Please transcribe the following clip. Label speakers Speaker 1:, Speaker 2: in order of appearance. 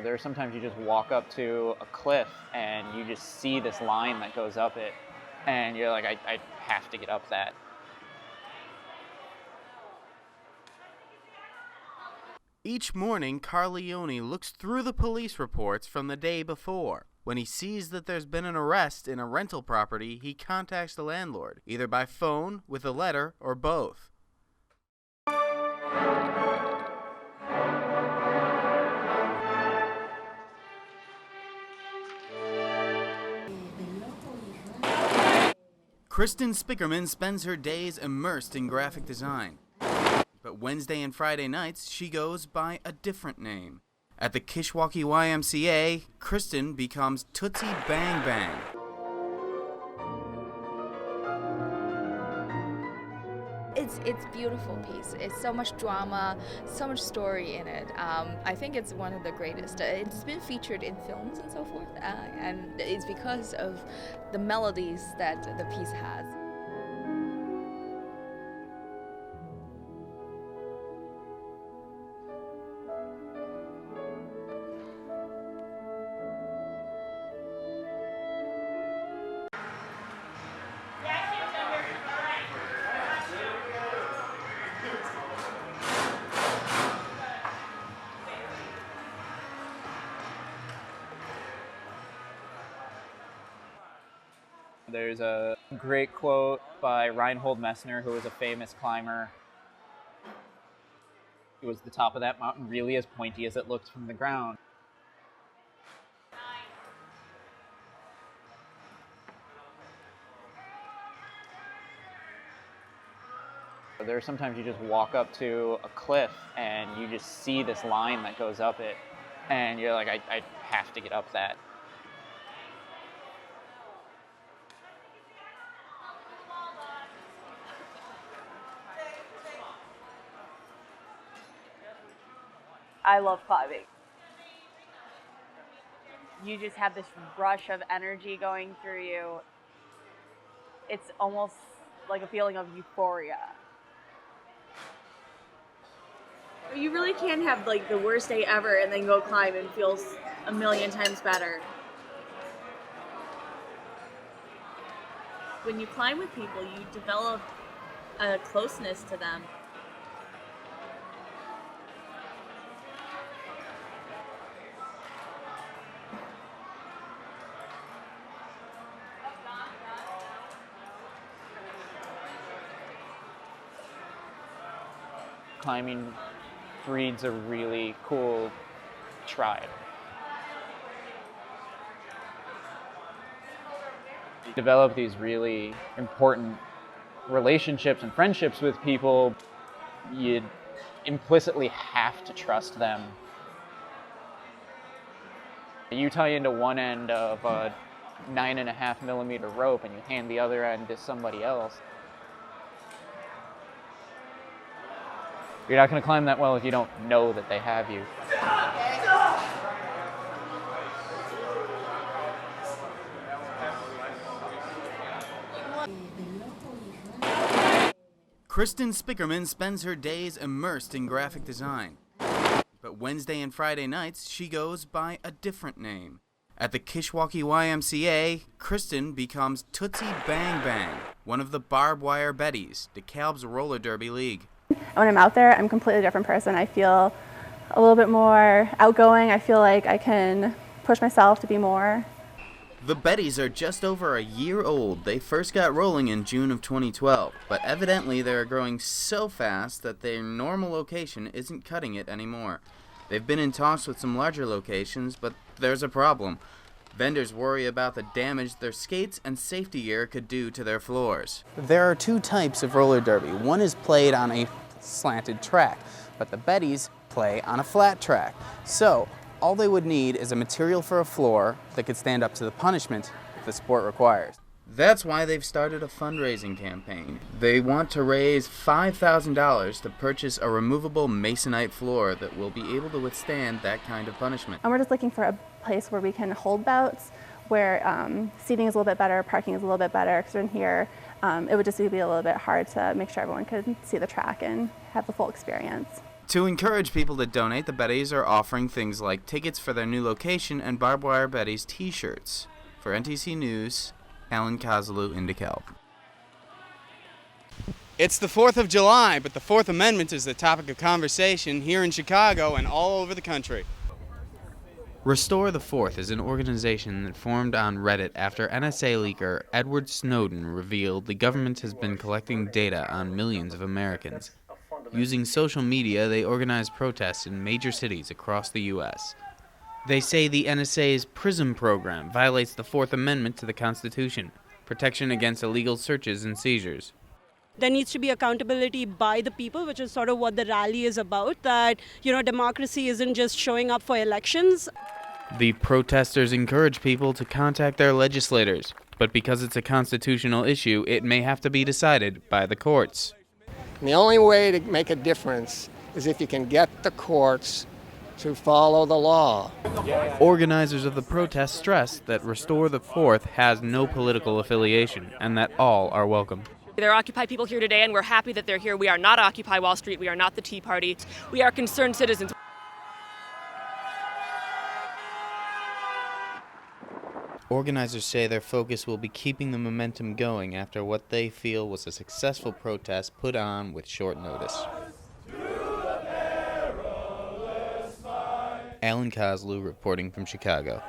Speaker 1: There are sometimes you just walk up to a cliff and you just see this line that goes up it, and you're like, I have to get up that.
Speaker 2: Each morning, Carleone looks through the police reports from the day before. When he sees that there's been an arrest in a rental property, he contacts the landlord, either by phone, with a letter, or both. Kristen Spickerman spends her days immersed in graphic design. But Wednesday and Friday nights, she goes by a different name. At the Kishwaukee YMCA, Kristen becomes Tootsie Bang Bang.
Speaker 3: It's a beautiful piece. It's so much drama, so much story in it. I think it's one of the greatest. It's been featured in films and so forth, and it's because of the melodies that the piece has.
Speaker 1: There's a great quote by Reinhold Messner, who was a famous climber. Was the top of that mountain really as pointy as it looked from the ground? There are sometimes you just walk up to a cliff and you just see this line that goes up it, and you're like, I have to get up that.
Speaker 4: I love climbing. You just have this rush of energy going through you. It's almost like a feeling of euphoria.
Speaker 5: You really can have like the worst day ever and then go climb and feel a million times better. When you climb with people, you develop a closeness to them.
Speaker 1: Climbing breeds a really cool tribe. You develop these really important relationships and friendships with people. You implicitly have to trust them. You tie into one end of a 9.5 millimeter rope and you hand the other end to somebody else. You're not going to climb that well if you don't know that they have you.
Speaker 2: Kristen Spickerman spends her days immersed in graphic design. But Wednesday and Friday nights, she goes by a different name. At the Kishwaukee YMCA, Kristen becomes Tootsie Bang Bang, one of the barbed wire Betties, DeKalb's roller derby league.
Speaker 6: When I'm out there, I'm a completely different person. I feel a little bit more outgoing. I feel like I can push myself to be more.
Speaker 2: The Betties are just over a year old. They first got rolling in June of 2012, but evidently they're growing so fast that their normal location isn't cutting it anymore. They've been in talks with some larger locations, but there's a problem. Vendors worry about the damage their skates and safety gear could do to their floors.
Speaker 7: There are two types of roller derby. One is played on a slanted track, but the Betties play on a flat track. So all they would need is a material for a floor that could stand up to the punishment the sport requires.
Speaker 2: That's why they've started a fundraising campaign. They want to raise $5,000 to purchase a removable masonite floor that will be able to withstand that kind of punishment.
Speaker 6: And we're just looking for a place where we can hold bouts, where seating is a little bit better, parking is a little bit better, because in here it would just be a little bit hard to make sure everyone could see the track and have the full experience.
Speaker 2: To encourage people to donate, the Bettys are offering things like tickets for their new location and Barbed Wire Bettys t-shirts. For NTC News, Alan Kozlu in DeKalb.
Speaker 7: It's the 4th of July, but the Fourth Amendment is the topic of conversation here in Chicago and all over the country. Restore the Fourth is an organization that formed on Reddit after NSA leaker Edward Snowden revealed the government has been collecting data on millions of Americans. Using social media, they organize protests in major cities across the U.S. They say the NSA's PRISM program violates the Fourth Amendment to the Constitution, protection against illegal searches and seizures.
Speaker 8: There needs to be accountability by the people, which is sort of what the rally is about, that, democracy isn't just showing up for elections.
Speaker 7: The protesters encourage people to contact their legislators, but because it's a constitutional issue, it may have to be decided by the courts.
Speaker 9: And the only way to make a difference is if you can get the courts to follow the law.
Speaker 7: Organizers of the protest stress that Restore the Fourth has no political affiliation and that all are welcome.
Speaker 10: There are Occupy people here today, and we're happy that they're here. We are not Occupy Wall Street. We are not the Tea Party. We are concerned citizens.
Speaker 7: Organizers say their focus will be keeping the momentum going after what they feel was a successful protest put on with short notice. Alan Kozlu reporting from Chicago.